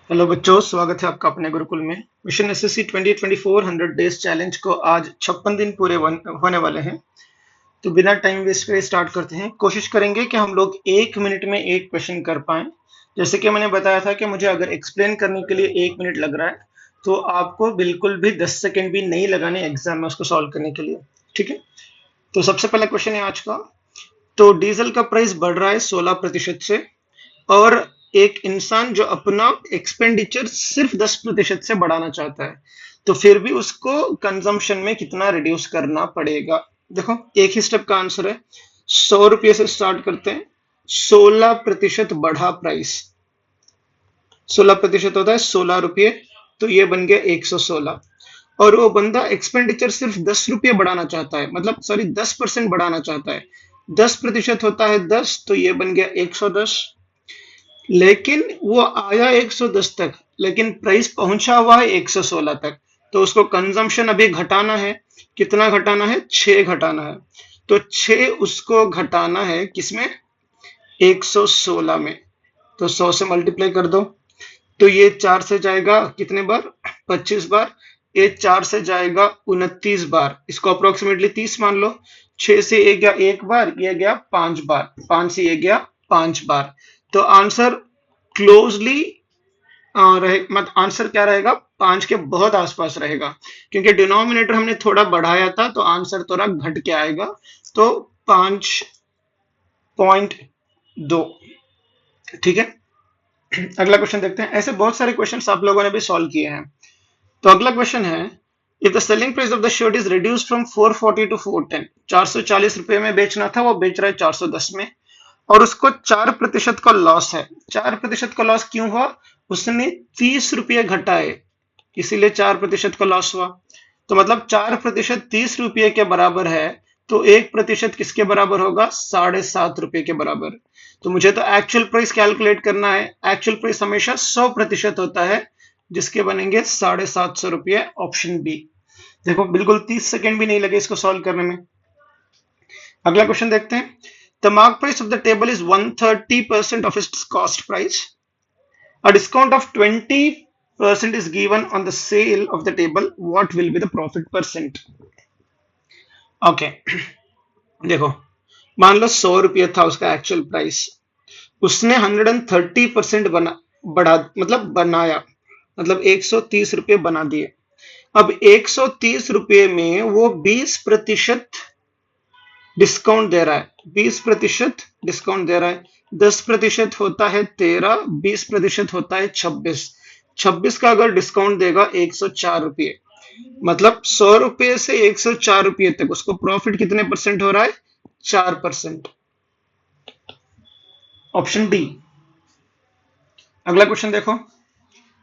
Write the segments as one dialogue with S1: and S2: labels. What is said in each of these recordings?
S1: Hello बच्चों, स्वागत है आपका अपने गुरुकुल में। मिशन एसएससी 2024 100 डेज चैलेंज को आज 56 दिन पूरे होने वाले हैं। तो बिना टाइम वेस्ट करे स्टार्ट करते हैं। कोशिश करेंगे कि हम लोग 1 मिनट में एक क्वेश्चन कर पाएं। जैसे कि मैंने बताया था कि मुझे अगर एक्सप्लेन करने के लिए 1 मिनट लग रहा है तो आपको बिल्कुल भी 10 सेकेंड भी नहीं लगाने एग्जाम में उसको सॉल्व करने के लिए। ठीक है, तो सबसे पहला क्वेश्चन है आज का। तो डीजल का प्राइस बढ़ रहा है 16% से, और एक इंसान जो अपना एक्सपेंडिचर सिर्फ 10% से बढ़ाना चाहता है, तो फिर भी उसको कंजम्पशन में कितना रिड्यूस करना पड़ेगा। देखो, एक ही स्टेप का आंसर है। 100 रुपये से स्टार्ट करते हैं। 16% बढ़ा प्राइस, 16% होता है 16 रुपये, तो ये बन गया 116। और वो बंदा एक्सपेंडिचर सिर्फ 10 रुपये बढ़ाना चाहता है, मतलब सॉरी 10% बढ़ाना चाहता है। 10% होता है 10, तो ये बन गया 110। लेकिन वो आया 110 तक, लेकिन प्राइस पहुंचा हुआ है 116 तक, तो उसको कंजम्पशन अभी घटाना है। कितना घटाना है? 6 घटाना है। तो 6 उसको घटाना है किसमें? 116 में। तो 100 से मल्टीप्लाई कर दो, तो ये 4 से जाएगा कितने बार? 25 बार। ये 4 से जाएगा 29 बार, इसको अप्रोक्सीमेटली 30 मान लो। 6 से ये गया एक बार, ये गया 5 बार, 5 से ये गया 5 बार। तो आंसर क्लोजली रहे, मत आंसर क्या रहेगा? 5 के बहुत आसपास रहेगा, क्योंकि डिनोमिनेटर हमने थोड़ा बढ़ाया था, तो आंसर थोड़ा घट के आएगा। तो 5.2। ठीक है, अगला क्वेश्चन देखते हैं। ऐसे बहुत सारे क्वेश्चन आप लोगों ने भी सॉल्व किए हैं। तो अगला क्वेश्चन है, if the selling price of the shirt is reduced from 440 to 410, 440 रुपए में बेचना था, वो बेच रहा है 410 में, और उसको 4% का लॉस है। 4% का लॉस क्यों हुआ? उसने 30 रुपये घटाए, इसीलिए 4% का लॉस हुआ। तो मतलब 4% 30 रुपये के बराबर है, तो 1% किसके बराबर होगा? 7.5 रुपये के बराबर। तो मुझे तो एक्चुअल प्राइस कैलकुलेट करना है। एक्चुअल प्राइस हमेशा 100% होता है, जिसके बनेंगे 750 रुपये। Option B. देखो, बिल्कुल 30 सेकेंड भी नहीं लगे इसको सॉल्व करने में। अगला क्वेश्चन देखते हैं। The mark price of the table is 130% of its cost price. A discount of 20% is given on the sale of the table. What will be the profit percent? Okay. देखो, मान लो 100 रुपये था उसका एक्चुअल प्राइस, उसने 130% बढ़ा, मतलब बनाया, मतलब 130 रुपये बना दिए। अब 130 रुपये में वो 20% डिस्काउंट दे रहा है, 20% डिस्काउंट दे रहा है। 10% होता है 13, 20% होता है 26। 26 का अगर डिस्काउंट देगा 104 रुपये, मतलब 100 रुपये से 104 रुपये तक उसको प्रॉफिट कितने परसेंट हो रहा है? 4%। Option D. अगला क्वेश्चन देखो।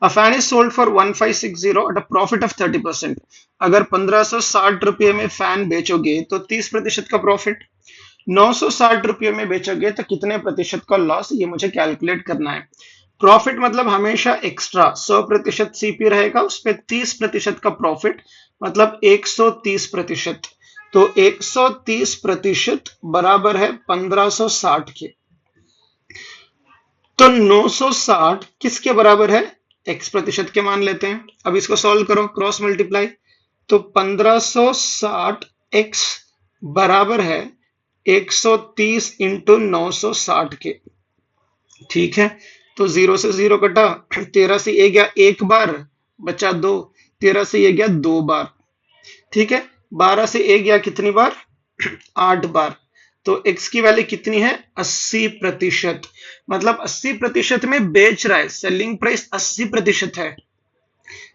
S1: A fan is sold for 1560 at a profit of 30%. अगर 1560 रुपये में फैन बेचोगे तो 30% का प्रॉफिट। 960 रुपये में बेचोगे तो कितने प्रतिशत का लॉस, ये मुझे कैलकुलेट करना है। प्रॉफिट मतलब हमेशा एक्स्ट्रा, 100% सीपी रहेगा, उस पर 30% का प्रॉफिट, मतलब 130%। तो 130% बराबर है 1560 के। तो 960 किसके बराबर है? x% के मान लेते हैं। अब इसको सॉल्व करो, क्रॉस मल्टीप्लाई। तो 1560 x बराबर है 130 इंटू 960 के। ठीक है, तो 0 से 0 कटा, 13 से ये गया एक बार, बचा 2, 13 से ये गया 2 बार। ठीक है, 12 से ये गया कितनी बार? 8 बार। तो x की वैल्यू कितनी है? 80%। मतलब 80% में बेच रहा है, सेलिंग प्राइस 80% है,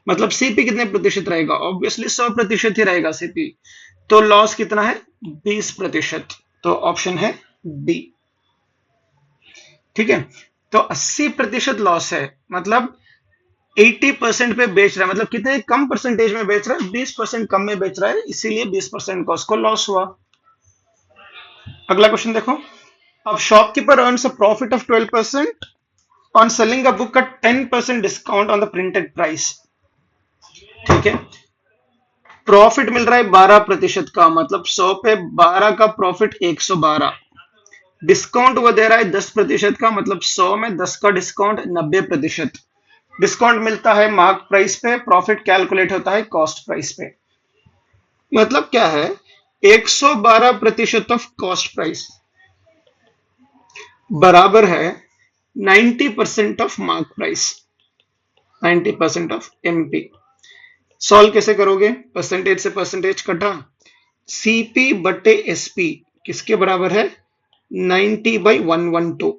S1: मतलब सीपी कितने प्रतिशत रहेगा? ऑब्वियसली 100% ही रहेगा सीपी। तो लॉस कितना है? 20%। तो ऑप्शन है बी। ठीक है, तो 80% लॉस है, मतलब 80% पे बेच रहा है, मतलब कितने कम परसेंटेज में बेच रहा है? 20% कम में बेच रहा है, इसीलिए 20% का उसको लॉस हुआ। अगला क्वेश्चन देखो। अब shopkeeper earns a profit of 12% on selling a book at 10% discount on the printed price. ठीक है, प्रॉफिट मिल रहा है 12% का, मतलब 100 पे 12 का प्रॉफिट 112। डिस्काउंट वो दे रहा है 10% का, मतलब 100 में 10 का डिस्काउंट 90%। डिस्काउंट मिलता है मार्क प्राइस पे, प्रॉफिट कैलकुलेट होता है कॉस्ट प्राइस पे। मतलब क्या है, 112% ऑफ कॉस्ट प्राइस बराबर है 90% of mark price, 90% of MP. Solve कैसे करोगे, परसेंटेज से परसेंटेज कटा, सीपी बटे एसपी किसके बराबर है, 90/112।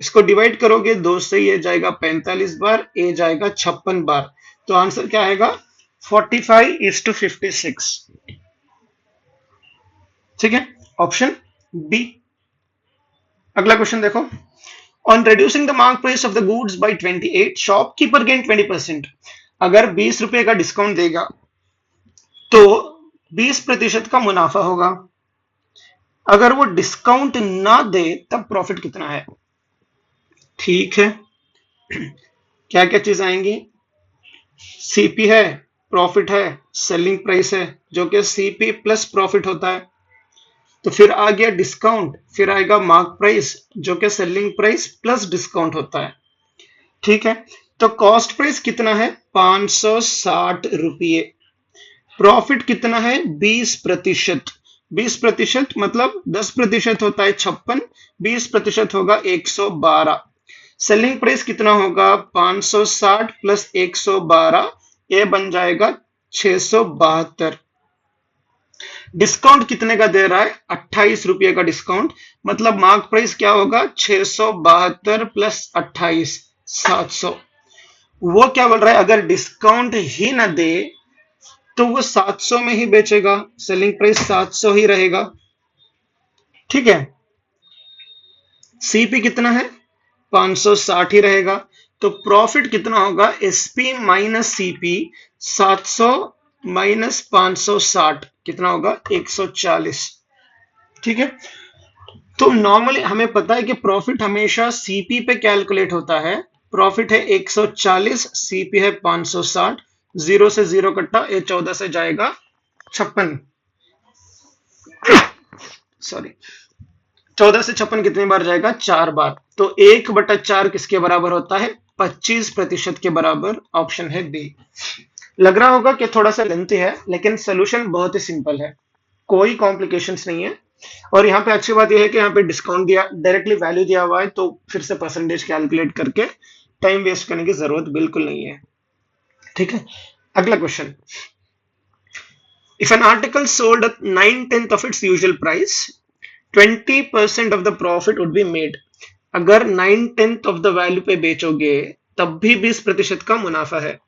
S1: इसको डिवाइड करोगे 2 से, ये जाएगा 45 बार, ए जाएगा 56 बार, तो आंसर क्या आएगा 45:56। ठीक है, ऑप्शन बी। अगला क्वेश्चन देखो, on reducing the mark price of the goods by 28 shopkeeper gain 20%। अगर 20 रुपए का डिस्काउंट देगा तो 20% का मुनाफा होगा। अगर वो डिस्काउंट ना दे तब प्रॉफिट कितना है। ठीक है, क्या क्या चीज आएंगी, सीपी है, प्रॉफिट है, सेलिंग प्राइस है जो कि सीपी प्लस प्रॉफिट होता है, तो फिर आ गया डिस्काउंट, फिर आएगा मार्क प्राइस जो कि सेलिंग प्राइस प्लस डिस्काउंट होता है। ठीक है, तो कॉस्ट प्राइस कितना है 560 रुपये, प्रॉफिट कितना है 20%, 20% मतलब 10% होता है 56, 20% होगा 112। सेलिंग प्राइस कितना होगा 560 प्लस 112, ये बन जाएगा 672। डिस्काउंट कितने का दे रहा है 28 रुपये का डिस्काउंट, मतलब मार्क प्राइस क्या होगा 672 प्लस 28 700। वो क्या बोल रहा है, अगर डिस्काउंट ही ना दे तो वो 700 में ही बेचेगा, सेलिंग प्राइस 700 ही रहेगा। ठीक है, सीपी कितना है 560 ही रहेगा, तो प्रॉफिट कितना होगा एसपी माइनस सीपी, 700 माइनस 560 कितना होगा 140। ठीक है, तो नॉर्मली हमें पता है कि प्रॉफिट हमेशा सीपी पे कैलकुलेट होता है, प्रॉफिट है 140, सीपी है 560, 0 से 0 कट्टा, ये 14 से जाएगा 56, सॉरी 14 से 56 कितनी बार जाएगा 4 बार, तो 1/4 किसके बराबर होता है 25% के बराबर, ऑप्शन है बी। लग रहा होगा कि थोड़ा सा लेंथी है लेकिन सोल्यूशन बहुत ही सिंपल है, कोई कॉम्प्लिकेशंस नहीं है। और यहाँ पे अच्छी बात यह है कि यहाँ पे डिस्काउंट दिया, डायरेक्टली वैल्यू दिया हुआ है, तो फिर से परसेंटेज कैलकुलेट करके टाइम वेस्ट करने की जरूरत बिल्कुल नहीं है। ठीक है, अगला question, if an article sold at 9/10 of its usual price 20% of the profit would be made। अगर 9/10 ऑफ द वैल्यू पे बेचोगे तब भी 20% का मुनाफा है,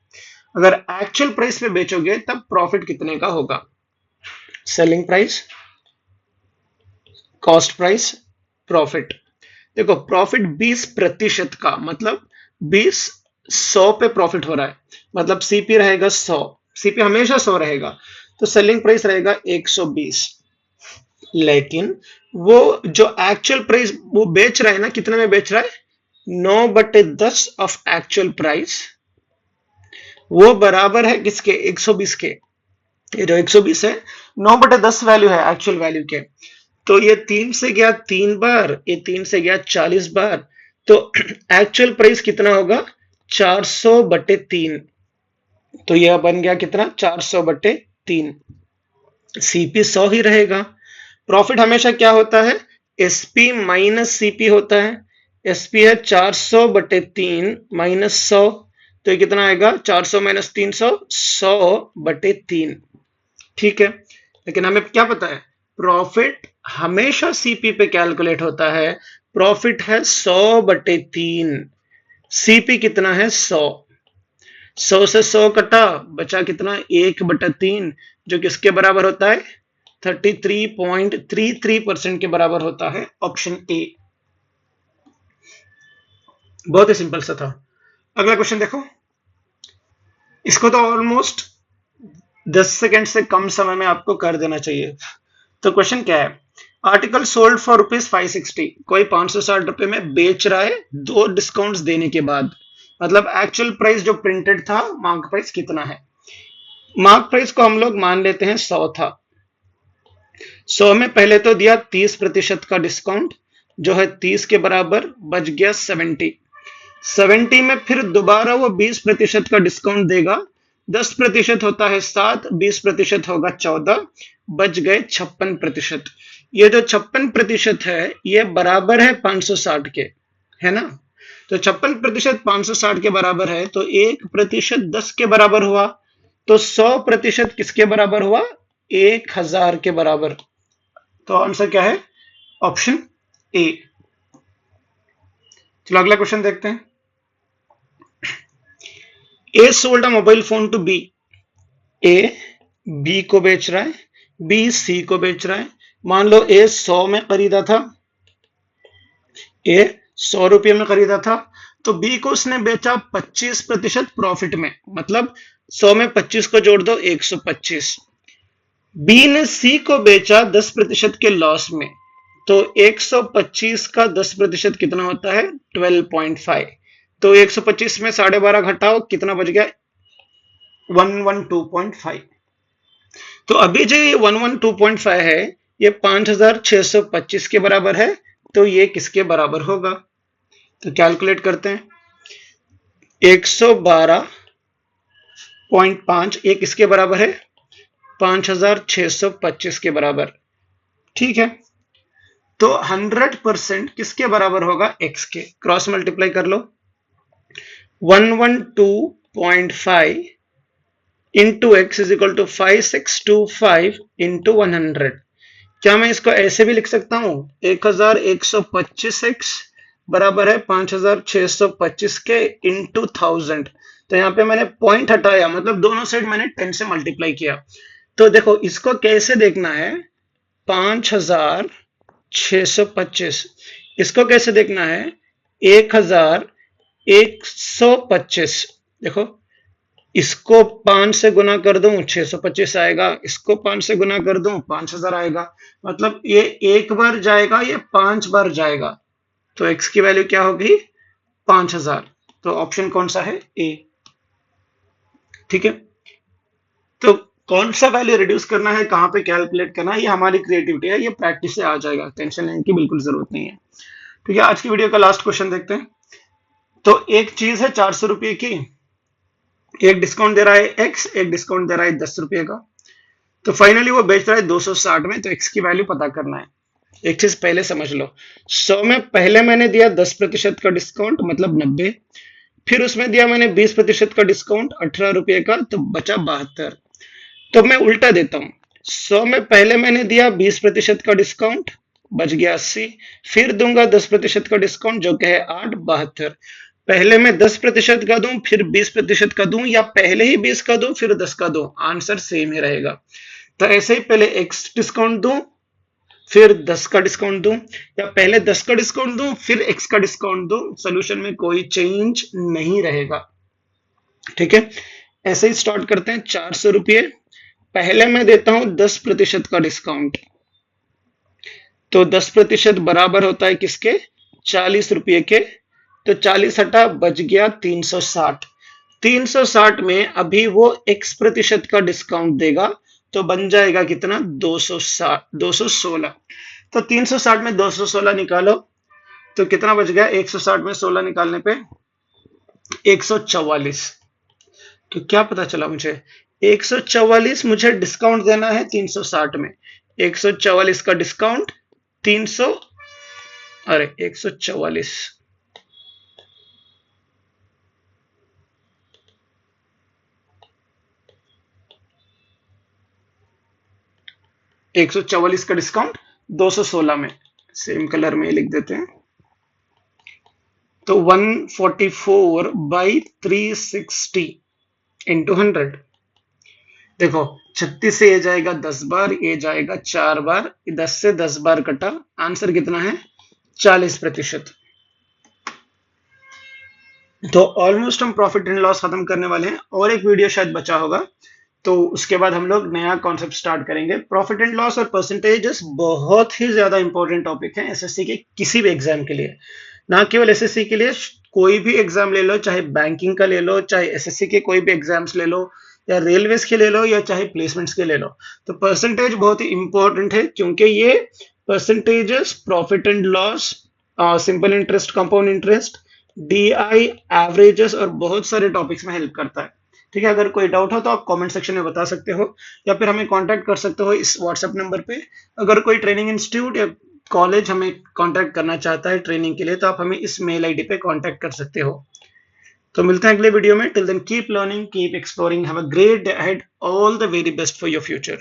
S1: अगर एक्चुअल प्राइस पे बेचोगे तब प्रॉफिट कितने का होगा, selling price, cost price, profit. देखो प्रॉफिट 20% का मतलब 20 100 पे प्रॉफिट हो रहा है, मतलब सीपी रहेगा 100, सीपी हमेशा 100 रहेगा, तो सेलिंग प्राइस रहेगा 120। लेकिन वो जो एक्चुअल प्राइस वो बेच रहा है ना, कितने में बेच रहा है 9/10 ऑफ एक्चुअल प्राइस, वो बराबर है किसके 120 के। ये जो 120 है 9/10 वैल्यू है एक्चुअल वैल्यू के, तो ये 3 से गया 3 बार, ये 3 से गया 40 बार, तो एक्चुअल प्राइस कितना होगा 400/3, तो यह बन गया कितना 400/3, सीपी 100 ही रहेगा। प्रॉफिट हमेशा क्या होता है एसपी माइनस सीपी होता है, एसपी है 400/3 माइनस 100, तो ये कितना आएगा 400 माइनस 300 100/3। ठीक है, लेकिन हमें क्या पता है प्रॉफिट हमेशा सीपी पे कैलकुलेट होता है, प्रॉफिट है 100/3, सीपी कितना है 100, 100 से 100 कटा, बचा कितना 1/3, जो किसके बराबर होता है 33.33% के बराबर होता है, ऑप्शन ए। बहुत ही सिंपल सा था। अगला क्वेश्चन देखो, इसको तो ऑलमोस्ट 10 सेकंड से कम समय में आपको कर देना चाहिए। तो क्वेश्चन क्या है, आर्टिकल सोल्ड फॉर ₹560, कोई 560 रुपए में बेच रहा है 2 डिस्काउंट्स देने के बाद, मतलब एक्चुअल प्राइस जो प्रिंटेड था मार्क प्राइस कितना है। मार्क प्राइस को हम लोग मान लेते हैं 100 था, 100 में पहले तो दिया 30% का डिस्काउंट जो है 30 के बराबर, बच गया 70, 70 में फिर दोबारा वो 20% का डिस्काउंट देगा। 10% होता है 7, 20% होगा 14, बच गए 56%। ये जो 56% है ये बराबर है 560 के, है ना। तो 56% 560 के बराबर है, तो 1% 10 के बराबर हुआ, तो 100% किसके बराबर हुआ? 1000 के बराबर। तो आंसर क्या है? Option A. चलो अगला क्वेश्चन देखते हैं। A sold a mobile phone to B. A B को बेच रहा है, बी सी को बेच रहा है। मान लो ए 100 में खरीदा था, ए 100 रुपये में खरीदा था, तो बी को उसने बेचा 25% प्रॉफिट में, मतलब 100 में 25 को जोड़ दो 125। बी ने सी को बेचा 10% के लॉस में, तो 125 का 10% कितना होता है? 12.5। तो 125 में 12.5 घटाओ, कितना बच गया? 112.5। तो अभी जो ये 112.5 है ये 5625 के बराबर है, तो ये किसके बराबर होगा? तो कैलकुलेट करते हैं। 112.5 ये किसके बराबर है? 5625 के बराबर। ठीक है, तो 100% किसके बराबर होगा? x के। क्रॉस मल्टीप्लाई कर लो। 112.5 into x is equal to 5625 into 100। क्या मैं इसको ऐसे भी लिख सकता हूं? 1125x बराबर है 5625 के इंटू 1000। तो यहाँ पे मैंने पॉइंट हटाया, मतलब दोनों साइड मैंने 10 से मल्टीप्लाई किया। तो देखो इसको कैसे देखना है? 5625, इसको कैसे देखना है? 1125। देखो इसको 5 से गुना कर दूं 625 आएगा, इसको 5 से गुना कर दूं 5000 आएगा। मतलब ये एक बार जाएगा, ये 5 बार जाएगा, तो x की वैल्यू क्या होगी? 5000। तो ऑप्शन कौन सा है? ए। ठीक है, तो कौन सा वैल्यू रिड्यूस करना है, कहां पे कैलकुलेट करना है, ये हमारी क्रिएटिविटी है, ये प्रैक्टिस से आ जाएगा, टेंशन लेने की बिल्कुल जरूरत नहीं है। ठीक है, आज की वीडियो का लास्ट क्वेश्चन देखते हैं। तो एक चीज है 400 रुपए की, एक डिस्काउंट दे रहा है x, एक डिस्काउंट दे रहा है 10 रुपए का, तो फाइनली वो बेच रहा है 260 में। तो x की वैल्यू पता करना है। एक चीज पहले समझ लो, 100 में पहले मैंने दिया 10% का डिस्काउंट, मतलब 90, फिर उसमें दिया मैंने 20% का डिस्काउंट 18 रुपए का, तो बचा 72। तो मैं उल्टा देता हूं, 100 में पहले मैंने दिया 20% का डिस्काउंट, बच गया 80, फिर दूंगा 10% का डिस्काउंट जो कि है 8, 72। पहले मैं 10% का दूं फिर 20% का दूं, या पहले ही 20 का दूं फिर 10 का दूं, आंसर सेम ही रहेगा। तो ऐसे ही पहले x डिस्काउंट दूं फिर 10 का डिस्काउंट दूं, या पहले 10 का डिस्काउंट दूं फिर x का डिस्काउंट दूं, सोल्यूशन में कोई चेंज नहीं रहेगा। ठीक है, ऐसे ही स्टार्ट करते हैं। 400 रुपये, पहले मैं देता हूं 10% का डिस्काउंट, तो 10% बराबर होता है किसके? 40 रुपये के। तो 40 हटा, बच गया 360। 360 में अभी वो x% का डिस्काउंट देगा, तो बन जाएगा कितना? 216। तो 360 में 216 निकालो, तो कितना बच गया? 160 में 16 निकालने पे 144। तो क्या पता चला मुझे? 144 मुझे डिस्काउंट देना है 360 में। 144 का डिस्काउंट 300, अरे 144, 144 का डिस्काउंट 216 में, सेम कलर में लिख देते हैं। तो 144 बाई 360 इंटू 100। देखो 36 से ये जाएगा 10 बार, ये जाएगा 4 बार, 10 से 10 बार कटा, आंसर कितना है? 40%। तो ऑलमोस्ट हम प्रॉफिट एंड लॉस खत्म करने वाले हैं, और एक वीडियो शायद बचा होगा, तो उसके बाद हम लोग नया कॉन्सेप्ट स्टार्ट करेंगे। प्रॉफिट एंड लॉस और परसेंटेजेस बहुत ही ज्यादा इंपॉर्टेंट टॉपिक है एसएससी के किसी भी एग्जाम के लिए, ना केवल एसएससी के लिए, कोई भी एग्जाम ले लो, चाहे बैंकिंग का ले लो, चाहे एसएससी के कोई भी एग्जाम्स ले लो, या रेलवेज के ले लो, या चाहे प्लेसमेंट्स के ले लो। तो परसेंटेज बहुत ही इंपॉर्टेंट है, क्योंकि ये percentages, profit and loss, simple interest, compound interest, DI, averages और बहुत सारे टॉपिक्स में हेल्प करता है। ठीक है, अगर कोई डाउट हो तो आप कमेंट सेक्शन में बता सकते हो या फिर हमें कांटेक्ट कर सकते हो इस व्हाट्सएप नंबर पे। अगर कोई ट्रेनिंग इंस्टीट्यूट या कॉलेज हमें कांटेक्ट करना चाहता है ट्रेनिंग के लिए तो आप हमें इस मेल आईडी पे कांटेक्ट कर सकते हो। तो मिलते हैं अगले वीडियो में। Till then keep learning, keep exploring, have a great day ahead, all the very best for your future.